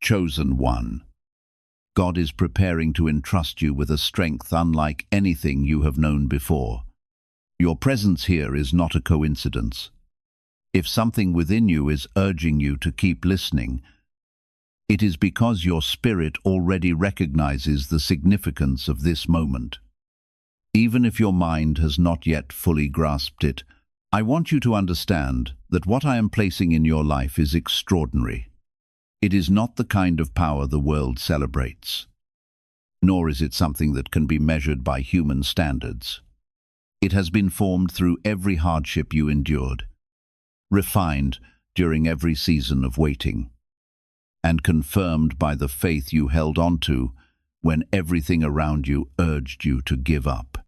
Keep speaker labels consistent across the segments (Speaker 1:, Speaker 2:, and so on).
Speaker 1: chosen one. God is preparing to entrust you with a strength unlike anything you have known before. Your presence here is not a coincidence. If something within you is urging you to keep listening, it is because your spirit already recognizes the significance of this moment. Even if your mind has not yet fully grasped it, I want you to understand that what I am placing in your life is extraordinary. It is not the kind of power the world celebrates, nor is it something that can be measured by human standards. It has been formed through every hardship you endured, refined during every season of waiting, and confirmed by the faith you held on to when everything around you urged you to give up.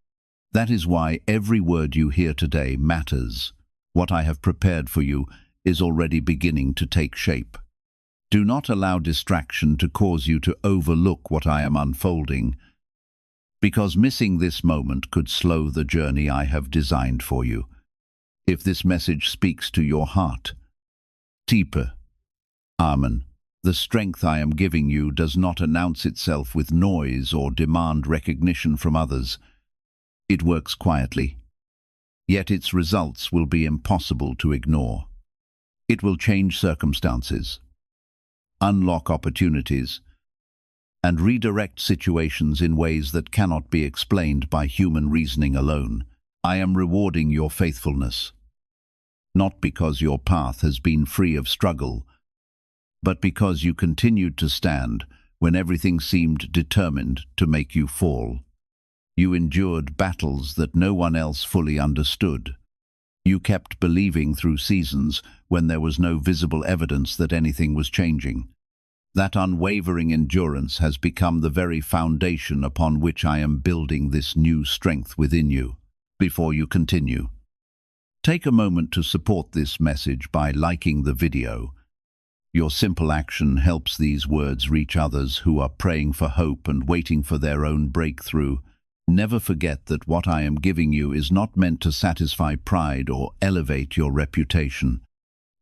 Speaker 1: That is why every word you hear today matters. What I have prepared for you is already beginning to take shape. Do not allow distraction to cause you to overlook what I am unfolding, because missing this moment could slow the journey I have designed for you. If this message speaks to your heart, deeper. Amen. The strength I am giving you does not announce itself with noise or demand recognition from others. It works quietly, yet its results will be impossible to ignore. It will change circumstances, unlock opportunities, and redirect situations in ways that cannot be explained by human reasoning alone. I am rewarding your faithfulness, not because your path has been free of struggle, but because you continued to stand when everything seemed determined to make you fall. You endured battles that no one else fully understood. You kept believing through seasons when there was no visible evidence that anything was changing. That unwavering endurance has become the very foundation upon which I am building this new strength within you. Before you continue, take a moment to support this message by liking the video. Your simple action helps these words reach others who are praying for hope and waiting for their own breakthrough. Never forget that what I am giving you is not meant to satisfy pride or elevate your reputation.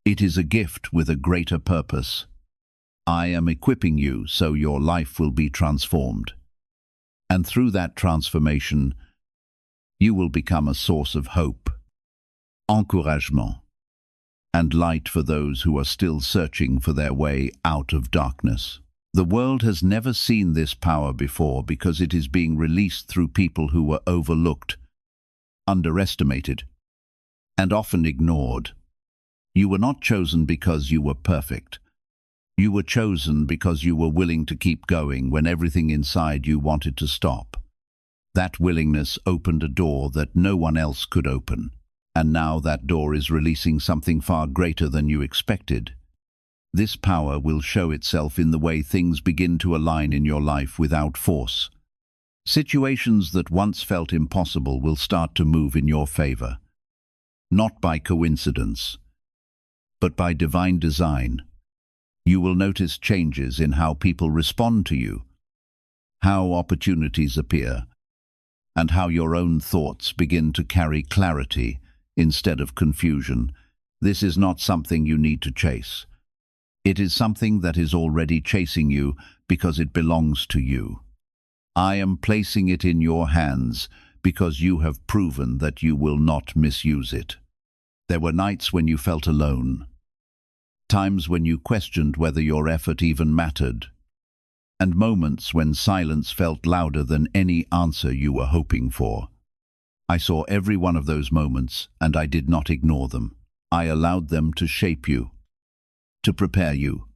Speaker 1: It is a gift with a greater purpose. I am equipping you so your life will be transformed. And through that transformation, you will become a source of hope, encouragement, and light for those who are still searching for their way out of darkness. The world has never seen this power before because it is being released through people who were overlooked, underestimated, and often ignored. You were not chosen because you were perfect. You were chosen because you were willing to keep going when everything inside you wanted to stop. That willingness opened a door that no one else could open, and now that door is releasing something far greater than you expected. This power will show itself in the way things begin to align in your life without force. Situations that once felt impossible will start to move in your favor, not by coincidence, but by divine design. You will notice changes in how people respond to you, how opportunities appear, and how your own thoughts begin to carry clarity instead of confusion. This is not something you need to chase. It is something that is already chasing you because it belongs to you. I am placing it in your hands because you have proven that you will not misuse it. There were nights when you felt alone, times when you questioned whether your effort even mattered, and moments when silence felt louder than any answer you were hoping for. I saw every one of those moments, and I did not ignore them. I allowed them to shape you, to prepare you,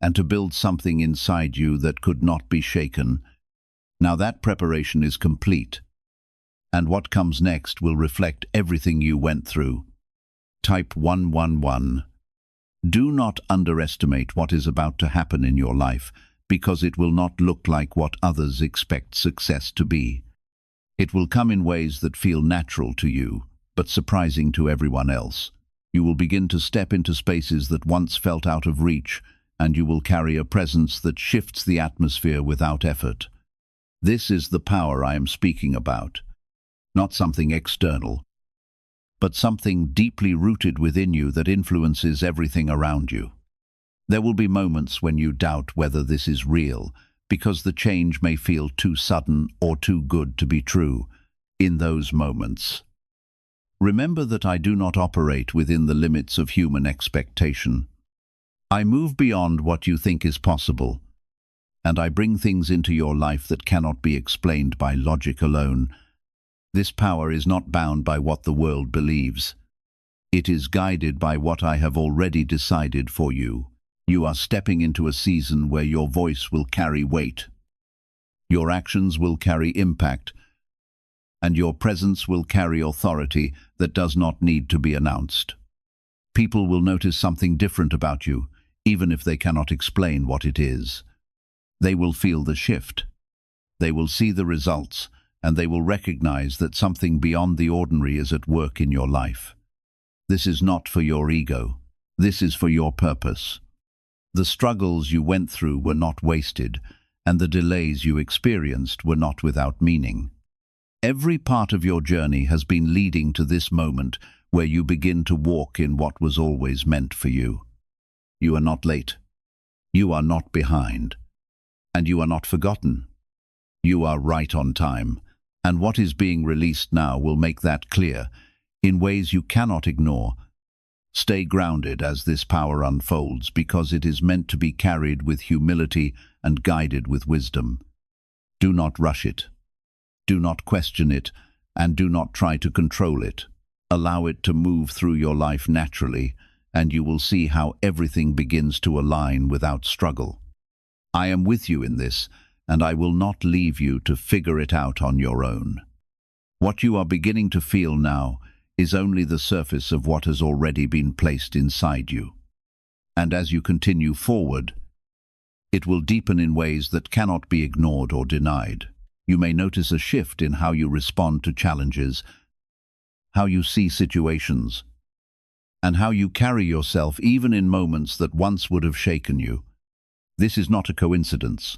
Speaker 1: and to build something inside you that could not be shaken. Now that preparation is complete, and what comes next will reflect everything you went through. Type 111. Do not underestimate what is about to happen in your life, because it will not look like what others expect success to be. It will come in ways that feel natural to you, but surprising to everyone else. You will begin to step into spaces that once felt out of reach, and you will carry a presence that shifts the atmosphere without effort. This is the power I am speaking about. Not something external, but something deeply rooted within you that influences everything around you. There will be moments when you doubt whether this is real, because the change may feel too sudden or too good to be true. In those moments, remember that I do not operate within the limits of human expectation. I move beyond what you think is possible, and I bring things into your life that cannot be explained by logic alone. This power is not bound by what the world believes. It is guided by what I have already decided for you. You are stepping into a season where your voice will carry weight. Your actions will carry impact, and your presence will carry authority that does not need to be announced. People will notice something different about you, even if they cannot explain what it is. They will feel the shift. They will see the results, and they will recognize that something beyond the ordinary is at work in your life. This is not for your ego. This is for your purpose. The struggles you went through were not wasted, and the delays you experienced were not without meaning. Every part of your journey has been leading to this moment where you begin to walk in what was always meant for you. You are not late. You are not behind. And you are not forgotten. You are right on time, and what is being released now will make that clear, in ways you cannot ignore. Stay grounded as this power unfolds, because it is meant to be carried with humility and guided with wisdom. Do not rush it. Do not question it, and do not try to control it. Allow it to move through your life naturally, and you will see how everything begins to align without struggle. I am with you in this, and I will not leave you to figure it out on your own. What you are beginning to feel now is only the surface of what has already been placed inside you. And as you continue forward, it will deepen in ways that cannot be ignored or denied. You may notice a shift in how you respond to challenges, how you see situations, and how you carry yourself even in moments that once would have shaken you. This is not a coincidence,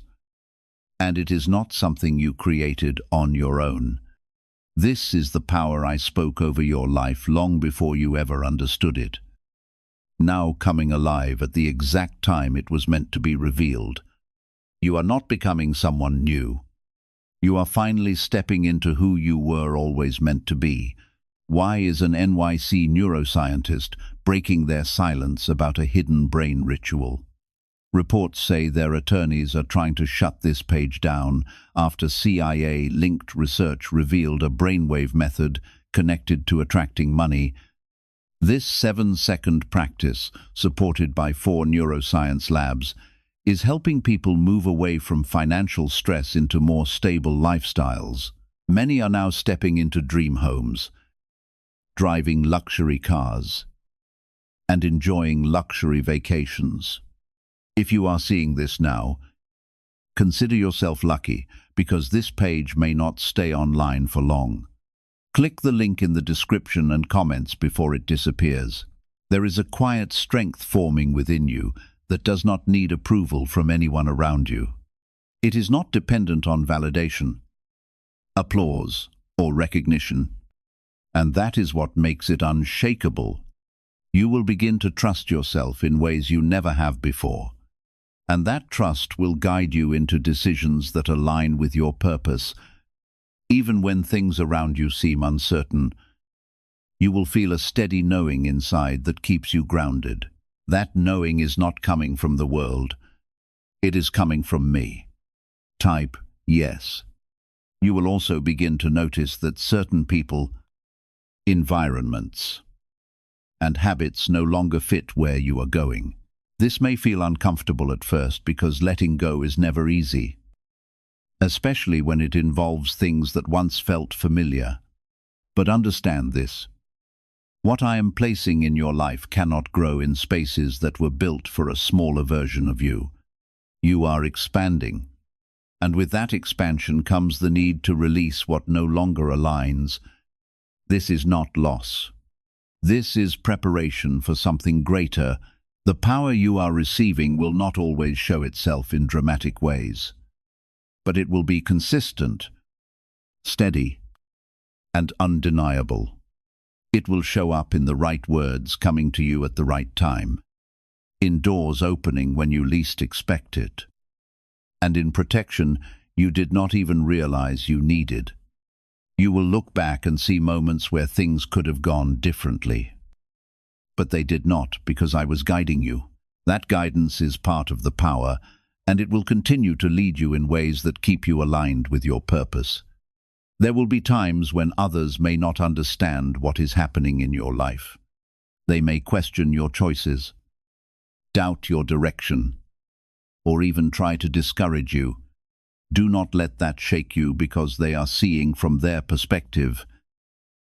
Speaker 1: and it is not something you created on your own. This is the power I spoke over your life long before you ever understood it, now coming alive at the exact time it was meant to be revealed. You are not becoming someone new. You are finally stepping into who you were always meant to be. Why is an NYC neuroscientist breaking their silence about a hidden brain ritual? Reports say their attorneys are trying to shut this page down after CIA-linked research revealed a brainwave method connected to attracting money. This 7-second practice, supported by 4 neuroscience labs, is helping people move away from financial stress into more stable lifestyles. Many are now stepping into dream homes, driving luxury cars, and enjoying luxury vacations. If you are seeing this now, consider yourself lucky, because this page may not stay online for long. Click the link in the description and comments before it disappears. There is a quiet strength forming within you that does not need approval from anyone around you. It is not dependent on validation, applause, or recognition, and that is what makes it unshakable. You will begin to trust yourself in ways you never have before, and that trust will guide you into decisions that align with your purpose. Even when things around you seem uncertain, you will feel a steady knowing inside that keeps you grounded. That knowing is not coming from the world. It is coming from me. Type yes. You will also begin to notice that certain people, environments, and habits no longer fit where you are going. This may feel uncomfortable at first because letting go is never easy, especially when it involves things that once felt familiar. But understand this. What I am placing in your life cannot grow in spaces that were built for a smaller version of you. You are expanding, and with that expansion comes the need to release what no longer aligns. This is not loss. This is preparation for something greater. The power you are receiving will not always show itself in dramatic ways, but it will be consistent, steady, and undeniable. It will show up in the right words coming to you at the right time, in doors opening when you least expect it, and in protection you did not even realize you needed. You will look back and see moments where things could have gone differently. But they did not, because I was guiding you. That guidance is part of the power, and it will continue to lead you in ways that keep you aligned with your purpose. There will be times when others may not understand what is happening in your life. They may question your choices, doubt your direction, or even try to discourage you. Do not let that shake you, because they are seeing from their perspective,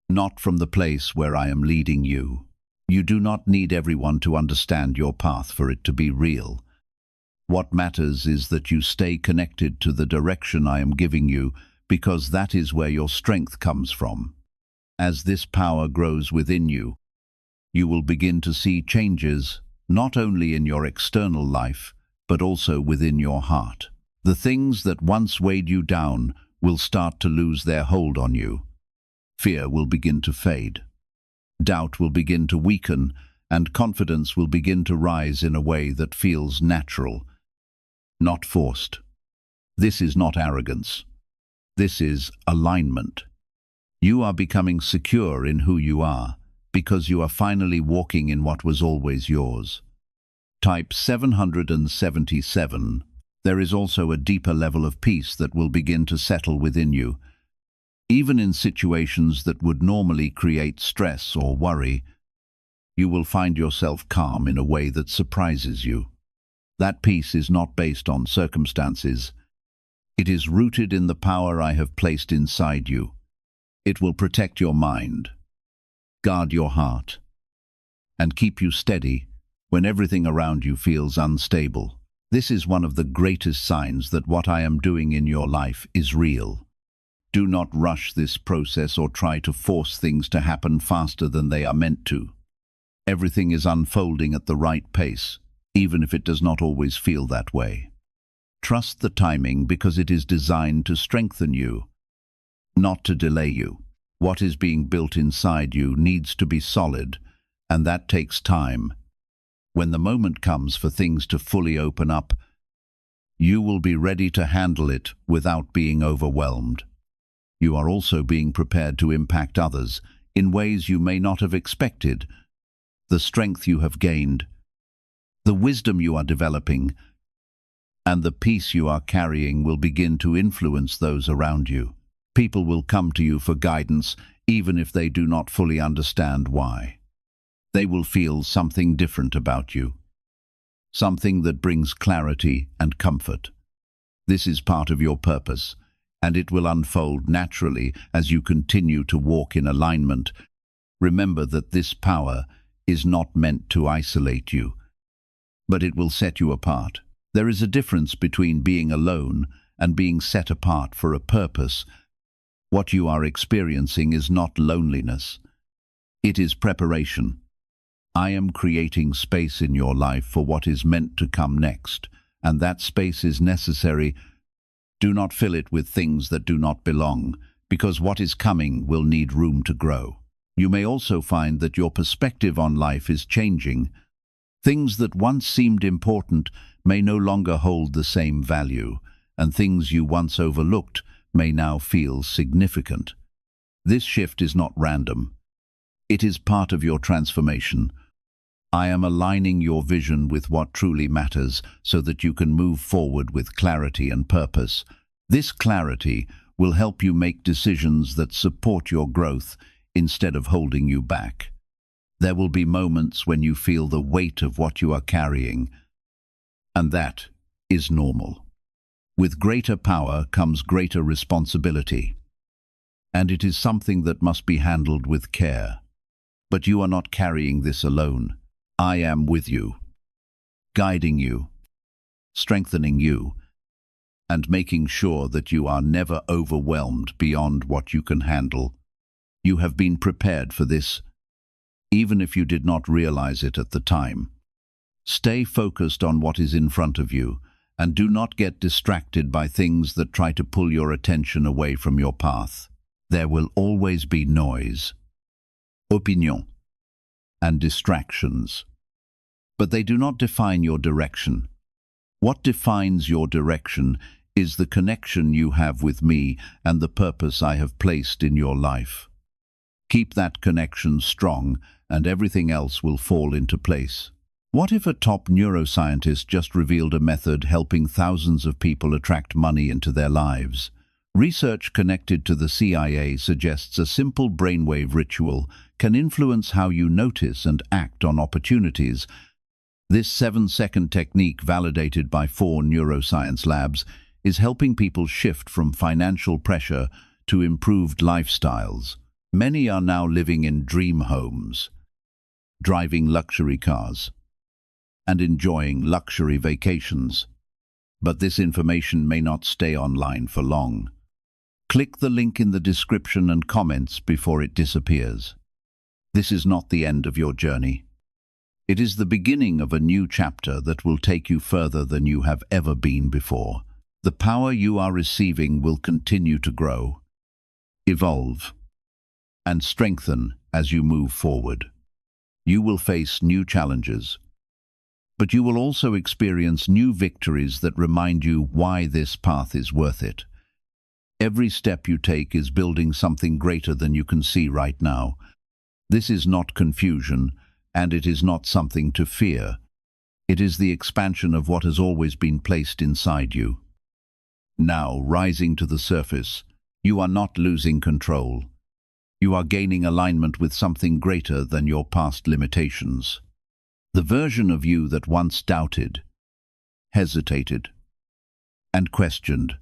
Speaker 1: not from the place where I am leading you. You do not need everyone to understand your path for it to be real. What matters is that you stay connected to the direction I am giving you, because that is where your strength comes from. As this power grows within you, you will begin to see changes, not only in your external life, but also within your heart. The things that once weighed you down will start to lose their hold on you. Fear will begin to fade. Doubt will begin to weaken, and confidence will begin to rise in a way that feels natural, not forced. This is not arrogance. This is alignment. You are becoming secure in who you are, because you are finally walking in what was always yours. Type 777. There is also a deeper level of peace that will begin to settle within you. Even in situations that would normally create stress or worry, you will find yourself calm in a way that surprises you. That peace is not based on circumstances. It is rooted in the power I have placed inside you. It will protect your mind, guard your heart, and keep you steady when everything around you feels unstable. This is one of the greatest signs that what I am doing in your life is real. Do not rush this process or try to force things to happen faster than they are meant to. Everything is unfolding at the right pace, even if it does not always feel that way. Trust the timing, because it is designed to strengthen you, not to delay you. What is being built inside you needs to be solid, and that takes time. When the moment comes for things to fully open up, you will be ready to handle it without being overwhelmed. You are also being prepared to impact others in ways you may not have expected. The strength you have gained, the wisdom you are developing, and the peace you are carrying will begin to influence those around you. People will come to you for guidance, even if they do not fully understand why. They will feel something different about you, something that brings clarity and comfort. This is part of your purpose, and it will unfold naturally as you continue to walk in alignment. Remember that this power is not meant to isolate you, but it will set you apart. There is a difference between being alone and being set apart for a purpose. What you are experiencing is not loneliness. It is preparation. I am creating space in your life for what is meant to come next, and that space is necessary. Do not fill it with things that do not belong, because what is coming will need room to grow. You may also find that your perspective on life is changing. Things that once seemed important may no longer hold the same value, and things you once overlooked may now feel significant. This shift is not random. It is part of your transformation. I am aligning your vision with what truly matters so that you can move forward with clarity and purpose. This clarity will help you make decisions that support your growth instead of holding you back. There will be moments when you feel the weight of what you are carrying, and that is normal. With greater power comes greater responsibility, and it is something that must be handled with care. But you are not carrying this alone. I am with you, guiding you, strengthening you, and making sure that you are never overwhelmed beyond what you can handle. You have been prepared for this, even if you did not realize it at the time. Stay focused on what is in front of you, and do not get distracted by things that try to pull your attention away from your path. There will always be noise, opinion, and distractions. but they do not define your direction. What defines your direction is the connection you have with me and the purpose I have placed in your life. Keep that connection strong, and everything else will fall into place. What if a top neuroscientist just revealed a method helping thousands of people attract money into their lives? Research connected to the CIA suggests a simple brainwave ritual can influence how you notice and act on opportunities. This 7-second technique, validated by 4 neuroscience labs, is helping people shift from financial pressure to improved lifestyles. Many are now living in dream homes, driving luxury cars, and enjoying luxury vacations. But this information may not stay online for long. Click the link in the description and comments before it disappears. This is not the end of your journey. It is the beginning of a new chapter that will take you further than you have ever been before. The power you are receiving will continue to grow, evolve, and strengthen as you move forward. You will face new challenges, but you will also experience new victories that remind you why this path is worth it. Every step you take is building something greater than you can see right now. This is not confusion, and it is not something to fear. It is the expansion of what has always been placed inside you. Now, rising to the surface, you are not losing control. You are gaining alignment with something greater than your past limitations. The version of you that once doubted, hesitated, and questioned,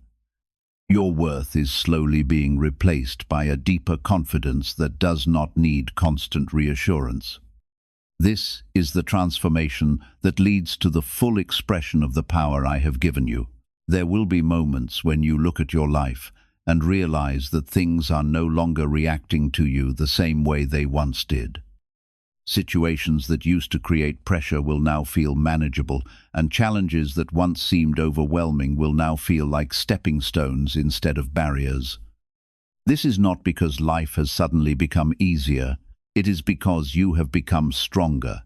Speaker 1: your worth is slowly being replaced by a deeper confidence that does not need constant reassurance. This is the transformation that leads to the full expression of the power I have given you. There will be moments when you look at your life and realize that things are no longer reacting to you the same way they once did. Situations that used to create pressure will now feel manageable, and challenges that once seemed overwhelming will now feel like stepping stones instead of barriers. This is not because life has suddenly become easier, it is because you have become stronger.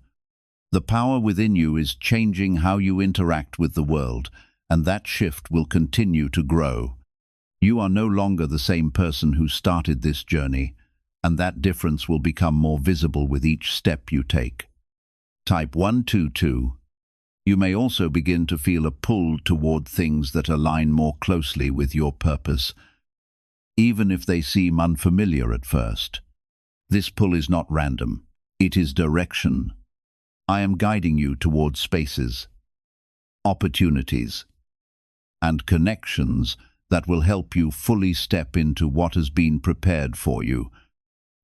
Speaker 1: The power within you is changing how you interact with the world, and that shift will continue to grow. You are no longer the same person who started this journey, and that difference will become more visible with each step you take. Type 122. You may also begin to feel a pull toward things that align more closely with your purpose, even if they seem unfamiliar at first. This pull is not random. It is direction. I am guiding you toward spaces, opportunities, and connections that will help you fully step into what has been prepared for you.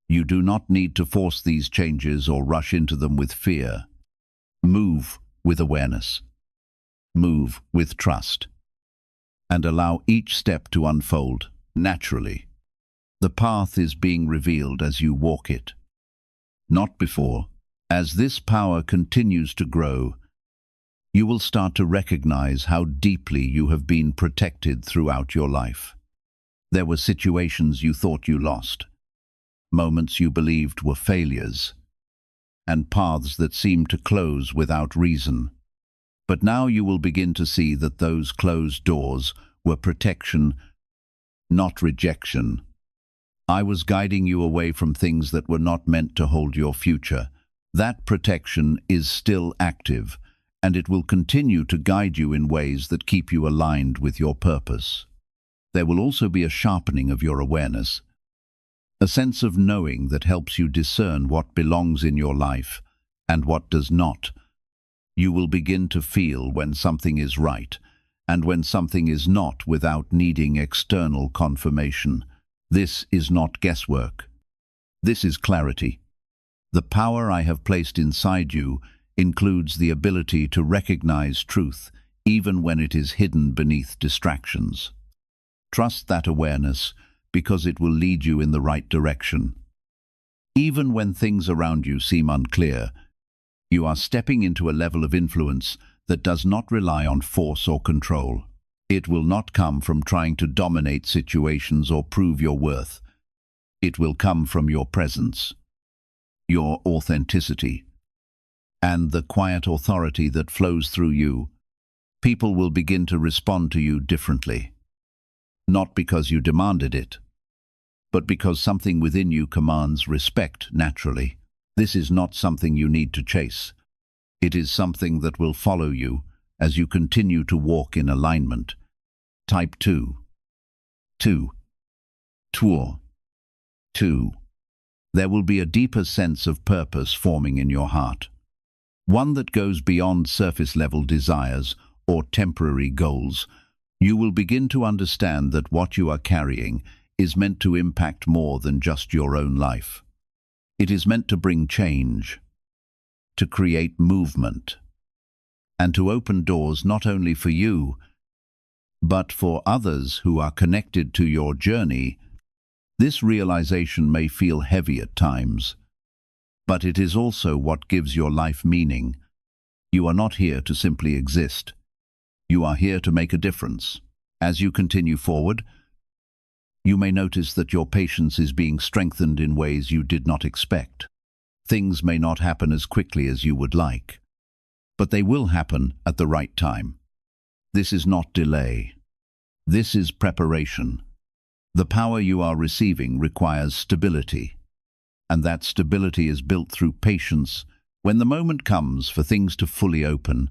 Speaker 1: You do not need to force these changes or rush into them with fear. Move with awareness. Move with trust. And allow each step to unfold naturally. The path is being revealed as you walk it, not before. As this power continues to grow, you will start to recognize how deeply you have been protected throughout your life. There were situations you thought you lost, moments you believed were failures, and paths that seemed to close without reason. But now you will begin to see that those closed doors were protection, not rejection. I was guiding you away from things that were not meant to hold your future. That protection is still active, and it will continue to guide you in ways that keep you aligned with your purpose. There will also be a sharpening of your awareness, a sense of knowing that helps you discern what belongs in your life and what does not. You will begin to feel when something is right and when something is not without needing external confirmation. This is not guesswork. This is clarity. The power I have placed inside you includes the ability to recognize truth, even when it is hidden beneath distractions. Trust that awareness, because it will lead you in the right direction. Even when things around you seem unclear, you are stepping into a level of influence that does not rely on force or control. It will not come from trying to dominate situations or prove your worth. It will come from your presence, your authenticity, and the quiet authority that flows through you, people will begin to respond to you differently. Not because you demanded it, but because something within you commands respect naturally. This is not something you need to chase. It is something that will follow you as you continue to walk in alignment. Type 2. 2. Tour. 2. There will be a deeper sense of purpose forming in your heart. One that goes beyond surface-level desires or temporary goals. You will begin to understand that what you are carrying is meant to impact more than just your own life. It is meant to bring change, to create movement, and to open doors not only for you, but for others who are connected to your journey. This realization may feel heavy at times, but it is also what gives your life meaning. You are not here to simply exist. You are here to make a difference. As you continue forward, you may notice that your patience is being strengthened in ways you did not expect. Things may not happen as quickly as you would like, but they will happen at the right time. This is not delay. This is preparation. The power you are receiving requires stability, and that stability is built through patience. When the moment comes for things to fully open,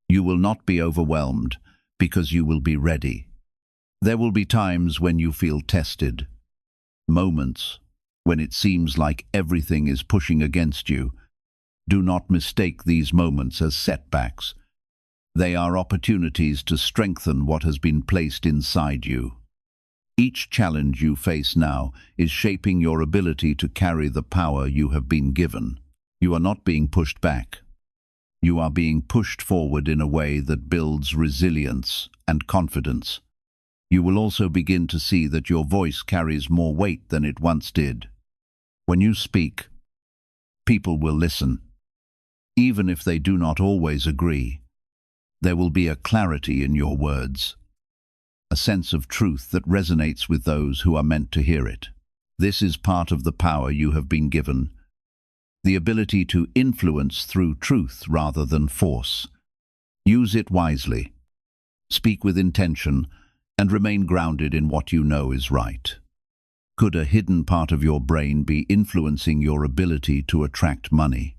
Speaker 1: you will not be overwhelmed because you will be ready. There will be times when you feel tested, moments when it seems like everything is pushing against you. Do not mistake these moments as setbacks. They are opportunities to strengthen what has been placed inside you. Each challenge you face now is shaping your ability to carry the power you have been given. You are not being pushed back. You are being pushed forward in a way that builds resilience and confidence. You will also begin to see that your voice carries more weight than it once did. When you speak, people will listen. Even if they do not always agree, there will be a clarity in your words, a sense of truth that resonates with those who are meant to hear it. This is part of the power you have been given, the ability to influence through truth rather than force. Use it wisely. Speak with intention and remain grounded in what you know is right. Could a hidden part of your brain be influencing your ability to attract money?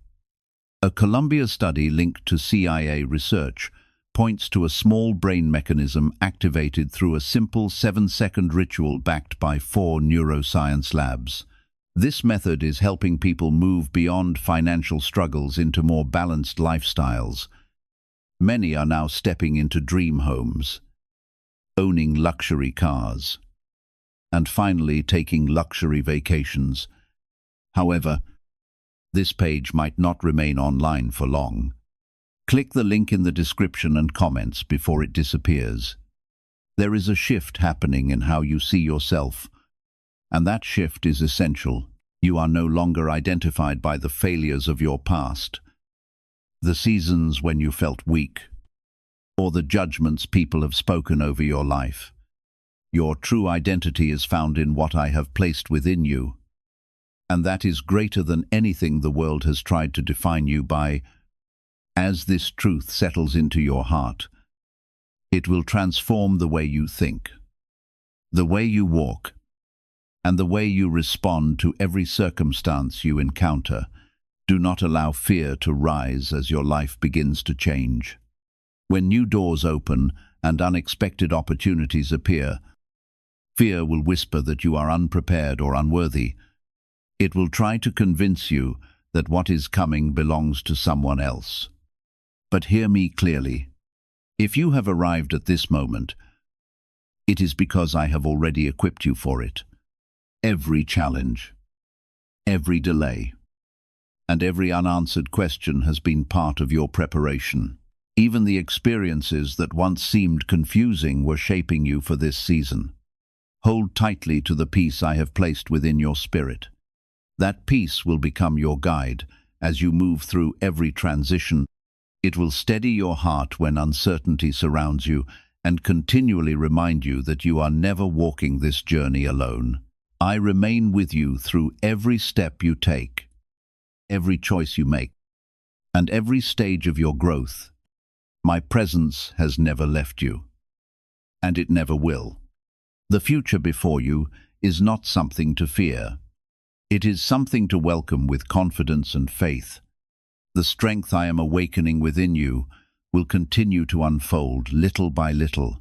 Speaker 1: A Columbia study linked to CIA research points to a small brain mechanism activated through a simple 7-second ritual backed by 4 neuroscience labs. This method is helping people move beyond financial struggles into more balanced lifestyles. Many are now stepping into dream homes, owning luxury cars, and finally taking luxury vacations. However, this page might not remain online for long. Click the link in the description and comments before it disappears. There is a shift happening in how you see yourself, and that shift is essential. You are no longer identified by the failures of your past, the seasons when you felt weak, or the judgments people have spoken over your life. Your true identity is found in what I have placed within you, and that is greater than anything the world has tried to define you by. As this truth settles into your heart, it will transform the way you think, the way you walk, and the way you respond to every circumstance you encounter. Do not allow fear to rise as your life begins to change. When new doors open and unexpected opportunities appear, fear will whisper that you are unprepared or unworthy. It will try to convince you that what is coming belongs to someone else. But hear me clearly. If you have arrived at this moment, it is because I have already equipped you for it. Every challenge, every delay, and every unanswered question has been part of your preparation. Even the experiences that once seemed confusing were shaping you for this season. Hold tightly to the peace I have placed within your spirit. That peace will become your guide as you move through every transition. It will steady your heart when uncertainty surrounds you and continually remind you that you are never walking this journey alone. I remain with you through every step you take, every choice you make, and every stage of your growth. My presence has never left you, and it never will. The future before you is not something to fear. It is something to welcome with confidence and faith. The strength I am awakening within you will continue to unfold little by little,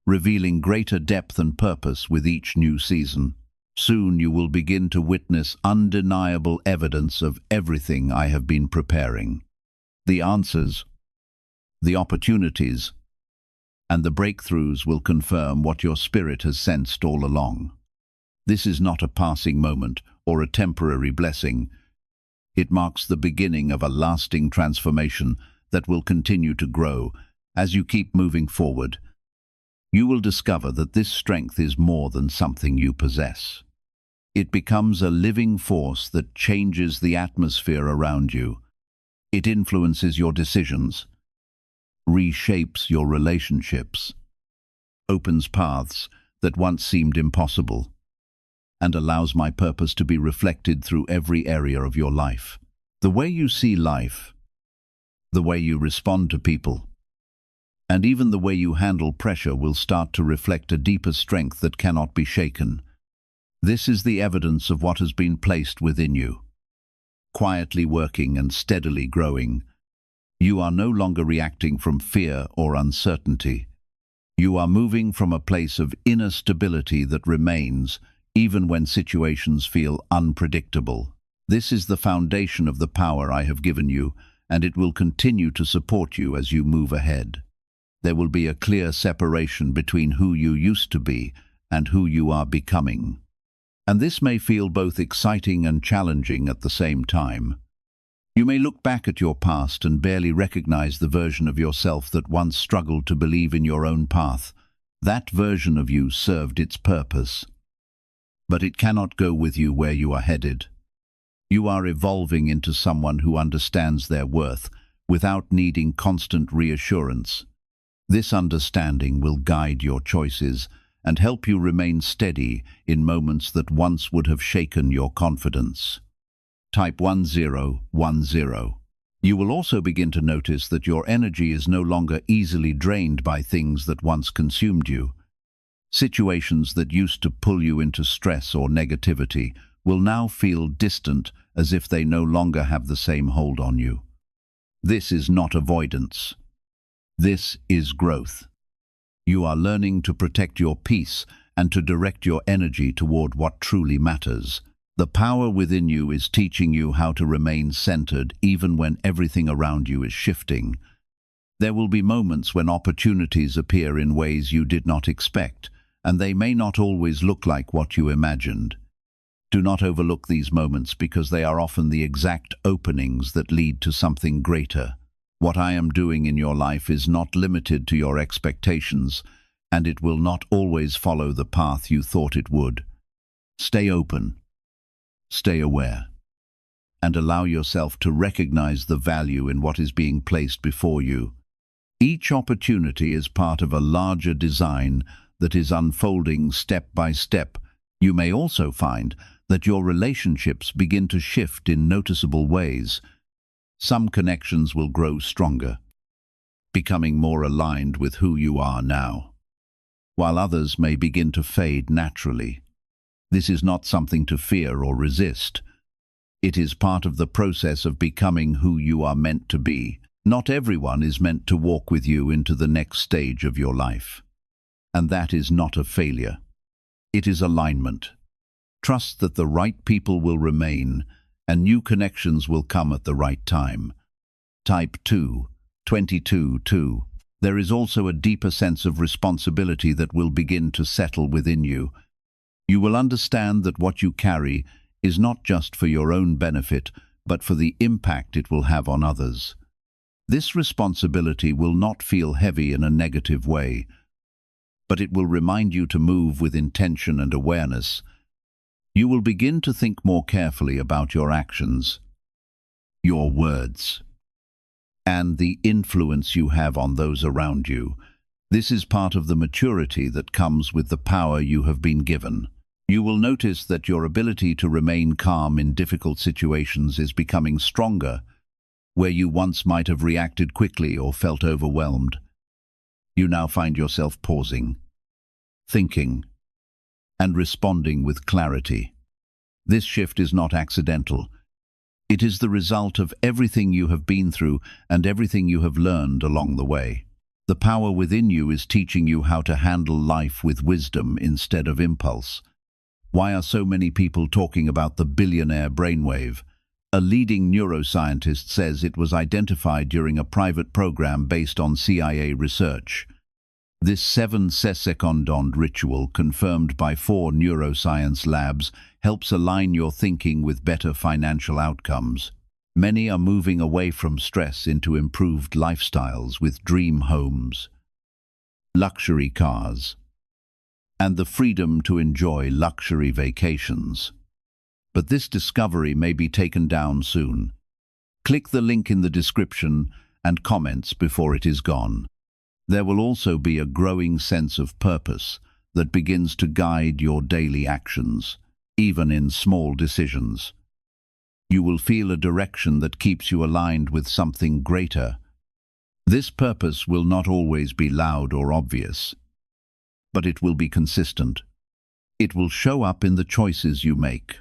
Speaker 1: revealing greater depth and purpose with each new season. Soon you will begin to witness undeniable evidence of everything I have been preparing. The answers, the opportunities, and the breakthroughs will confirm what your spirit has sensed all along. This is not a passing moment or a temporary blessing. It marks the beginning of a lasting transformation that will continue to grow as you keep moving forward. You will discover that this strength is more than something you possess. It becomes a living force that changes the atmosphere around you. It influences your decisions, reshapes your relationships, opens paths that once seemed impossible, and allows my purpose to be reflected through every area of your life. The way you see life, the way you respond to people, and even the way you handle pressure will start to reflect a deeper strength that cannot be shaken. This is the evidence of what has been placed within you. Quietly working and steadily growing, you are no longer reacting from fear or uncertainty. You are moving from a place of inner stability that remains even when situations feel unpredictable. This is the foundation of the power I have given you, and it will continue to support you as you move ahead. There will be a clear separation between who you used to be and who you are becoming. And this may feel both exciting and challenging at the same time. You may look back at your past and barely recognize the version of yourself that once struggled to believe in your own path. That version of you served its purpose, but it cannot go with you where you are headed. You are evolving into someone who understands their worth without needing constant reassurance. This understanding will guide your choices and help you remain steady in moments that once would have shaken your confidence. Type 1010. You will also begin to notice that your energy is no longer easily drained by things that once consumed you. Situations that used to pull you into stress or negativity will now feel distant, as if they no longer have the same hold on you. This is not avoidance. This is growth. You are learning to protect your peace and to direct your energy toward what truly matters. The power within you is teaching you how to remain centered even when everything around you is shifting. There will be moments when opportunities appear in ways you did not expect, and they may not always look like what you imagined. Do not overlook these moments because they are often the exact openings that lead to something greater. What I am doing in your life is not limited to your expectations, and it will not always follow the path you thought it would. Stay open, stay aware, and allow yourself to recognize the value in what is being placed before you. Each opportunity is part of a larger design that is unfolding step by step. You may also find that your relationships begin to shift in noticeable ways. Some connections will grow stronger, becoming more aligned with who you are now, while others may begin to fade naturally. This is not something to fear or resist. It is part of the process of becoming who you are meant to be. Not everyone is meant to walk with you into the next stage of your life. And that is not a failure. It is alignment. Trust that the right people will remain and new connections will come at the right time. Type 22. There is also a deeper sense of responsibility that will begin to settle within you. You will understand that what you carry is not just for your own benefit, but for the impact it will have on others. This responsibility will not feel heavy in a negative way, but it will remind you to move with intention and awareness. You will begin to think more carefully about your actions, your words, and the influence you have on those around you. This is part of the maturity that comes with the power you have been given. You will notice that your ability to remain calm in difficult situations is becoming stronger, Where you once might have reacted quickly or felt overwhelmed, you now find yourself pausing, thinking, and responding with clarity. This shift is not accidental. It is the result of everything you have been through and everything you have learned along the way. The power within you is teaching you how to handle life with wisdom instead of impulse. Why are so many people talking about the billionaire brainwave? A leading neuroscientist says it was identified during a private program based on CIA research. This 7 second ritual, confirmed by 4 neuroscience labs, helps align your thinking with better financial outcomes. Many are moving away from stress into improved lifestyles with dream homes, luxury cars, and the freedom to enjoy luxury vacations. But this discovery may be taken down soon. Click the link in the description and comments before it is gone. There will also be a growing sense of purpose that begins to guide your daily actions, even in small decisions. You will feel a direction that keeps you aligned with something greater. This purpose will not always be loud or obvious, but it will be consistent. It will show up in the choices you make,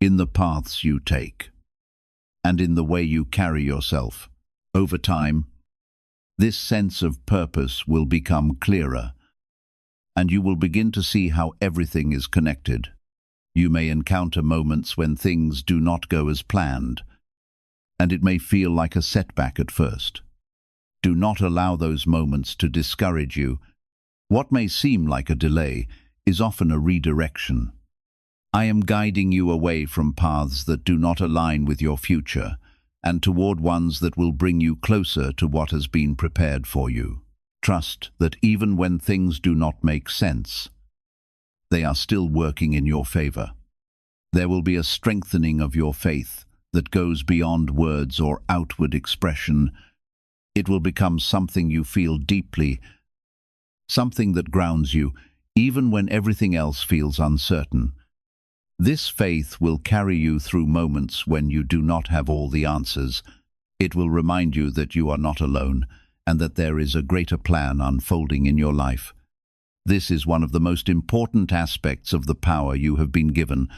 Speaker 1: in the paths you take, and in the way you carry yourself. Over time, this sense of purpose will become clearer, and you will begin to see how everything is connected. You may encounter moments when things do not go as planned, and it may feel like a setback at first. Do not allow those moments to discourage you. What may seem like a delay is often a redirection. I am guiding you away from paths that do not align with your future and toward ones that will bring you closer to what has been prepared for you. Trust that even when things do not make sense, they are still working in your favor. There will be a strengthening of your faith that goes beyond words or outward expression. It will become something you feel deeply, something that grounds you, even when everything else feels uncertain. This faith will carry you through moments when you do not have all the answers. It will remind you that you are not alone and that there is a greater plan unfolding in your life. This is one of the most important aspects of the power you have been given.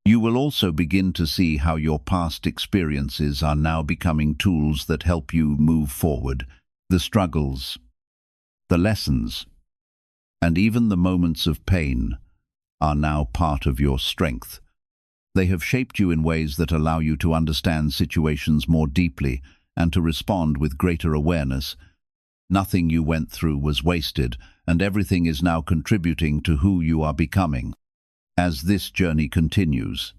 Speaker 1: You will also begin to see how your past experiences are now becoming tools that help you move forward. The struggles, the lessons, and even the moments of pain are now part of your strength. They have shaped you in ways that allow you to understand situations more deeply and to respond with greater awareness. Nothing you went through was wasted, and everything is now contributing to who you are becoming. As this journey continues,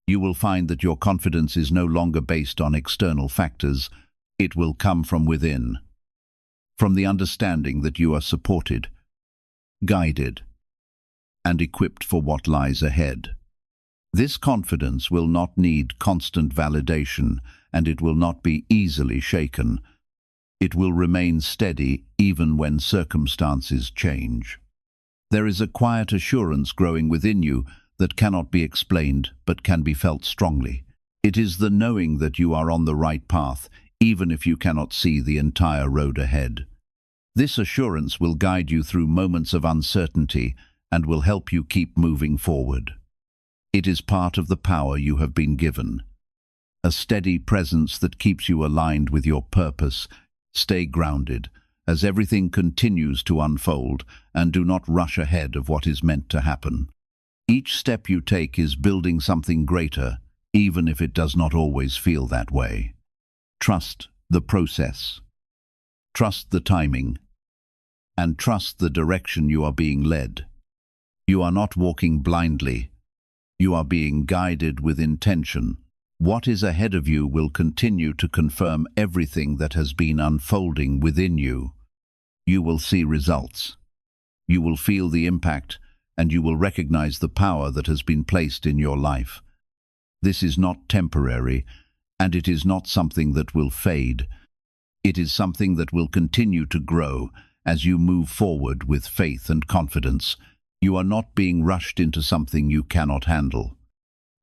Speaker 1: you will find that your confidence is no longer based on external factors. It will come from within, from the understanding that you are supported, guided, and equipped for what lies ahead. This confidence will not need constant validation, and it will not be easily shaken. It will remain steady even when circumstances change. There is a quiet assurance growing within you that cannot be explained but can be felt strongly. It is the knowing that you are on the right path, even if you cannot see the entire road ahead. This assurance will guide you through moments of uncertainty and will help you keep moving forward. It is part of the power you have been given, a steady presence that keeps you aligned with your purpose. Stay grounded as everything continues to unfold, and do not rush ahead of what is meant to happen. Each step you take is building something greater, even if it does not always feel that way. Trust the process. Trust the timing, and trust the direction you are being led. You are not walking blindly. You are being guided with intention. What is ahead of you will continue to confirm everything that has been unfolding within you. You will see results. You will feel the impact, and you will recognize the power that has been placed in your life. This is not temporary, and it is not something that will fade. It is something that will continue to grow as you move forward with faith and confidence. You are not being rushed into something you cannot handle.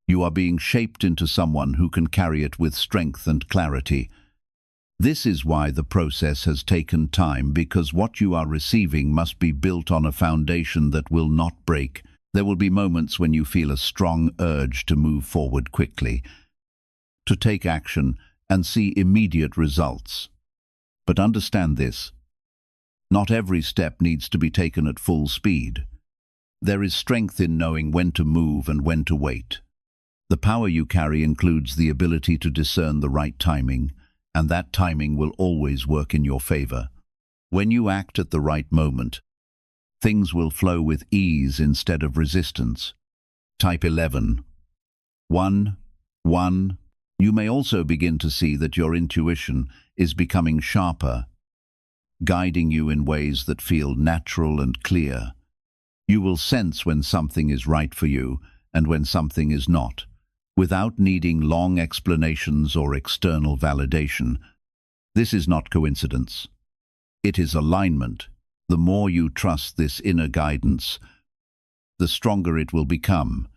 Speaker 1: You are being shaped into someone who can carry it with strength and clarity. This is why the process has taken time, because what you are receiving must be built on a foundation that will not break. There will be moments when you feel a strong urge to move forward quickly, to take action and see immediate results. But understand this: not every step needs to be taken at full speed. There is strength in knowing when to move and when to wait. The power you carry includes the ability to discern the right timing, and that timing will always work in your favor. When you act at the right moment, things will flow with ease instead of resistance. Type 11. 1. You may also begin to see that your intuition is becoming sharper, guiding you in ways that feel natural and clear. You will sense when something is right for you and when something is not, without needing long explanations or external validation. This is not coincidence. It is alignment. The more you trust this inner guidance, the stronger it will become.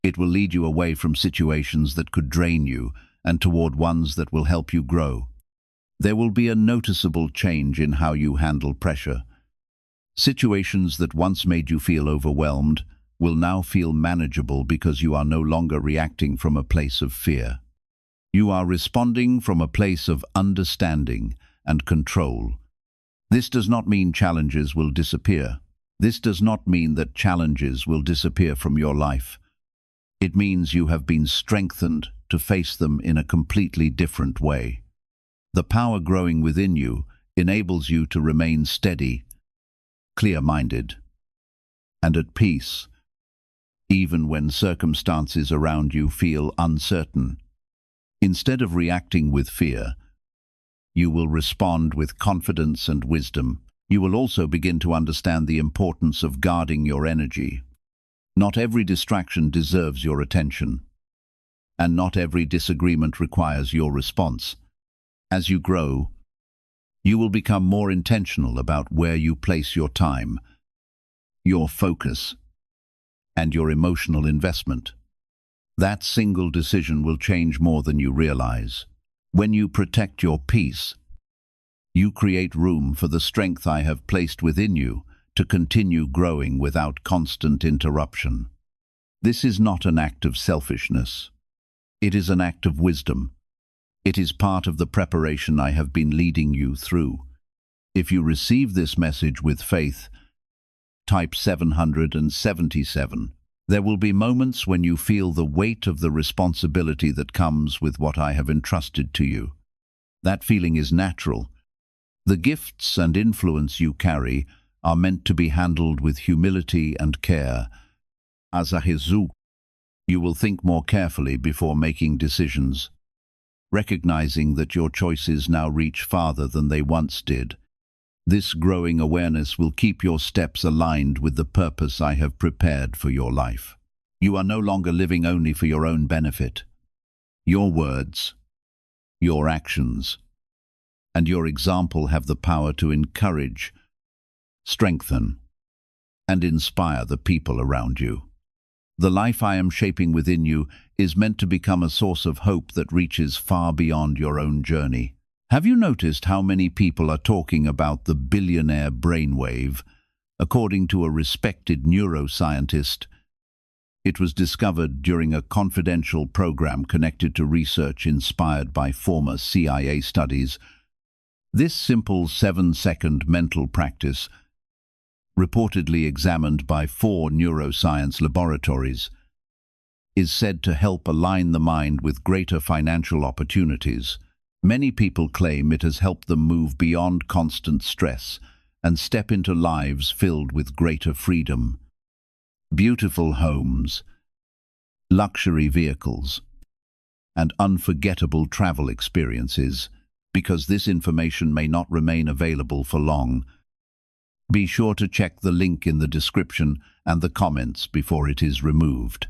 Speaker 1: It will lead you away from situations that could drain you and toward ones that will help you grow. There will be a noticeable change in how you handle pressure. Situations that once made you feel overwhelmed will now feel manageable because you are no longer reacting from a place of fear. You are responding from a place of understanding and control. This does not mean challenges will disappear. This does not mean that challenges will disappear from your life. It means you have been strengthened to face them in a completely different way. The power growing within you enables you to remain steady, clear-minded, and at peace, even when circumstances around you feel uncertain. Instead of reacting with fear, you will respond with confidence and wisdom. You will also begin to understand the importance of guarding your energy. Not every distraction deserves your attention, and not every disagreement requires your response. As you grow, you will become more intentional about where you place your time, your focus, and your emotional investment. That single decision will change more than you realize. When you protect your peace, you create room for the strength I have placed within you to continue growing without constant interruption. This is not an act of selfishness. It is an act of wisdom. It is part of the preparation I have been leading you through. If you receive this message with faith, type 777. There will be moments when you feel the weight of the responsibility that comes with what I have entrusted to you. That feeling is natural. The gifts and influence you carry are meant to be handled with humility and care. As a Jesu, you will think more carefully before making decisions, recognizing that your choices now reach farther than they once did. This growing awareness will keep your steps aligned with the purpose I have prepared for your life. You are no longer living only for your own benefit. Your words, your actions, and your example have the power to encourage, strengthen, and inspire the people around you. The life I am shaping within you is meant to become a source of hope that reaches far beyond your own journey. Have you noticed how many people are talking about the billionaire brainwave? According to a respected neuroscientist, it was discovered during a confidential program connected to research inspired by former CIA studies. This simple 7-second mental practice, reportedly examined by 4 neuroscience laboratories, is said to help align the mind with greater financial opportunities. Many people claim it has helped them move beyond constant stress and step into lives filled with greater freedom. Beautiful homes, luxury vehicles, and unforgettable travel experiences. Because this information may not remain available for long, be sure to check the link in the description and the comments before it is removed.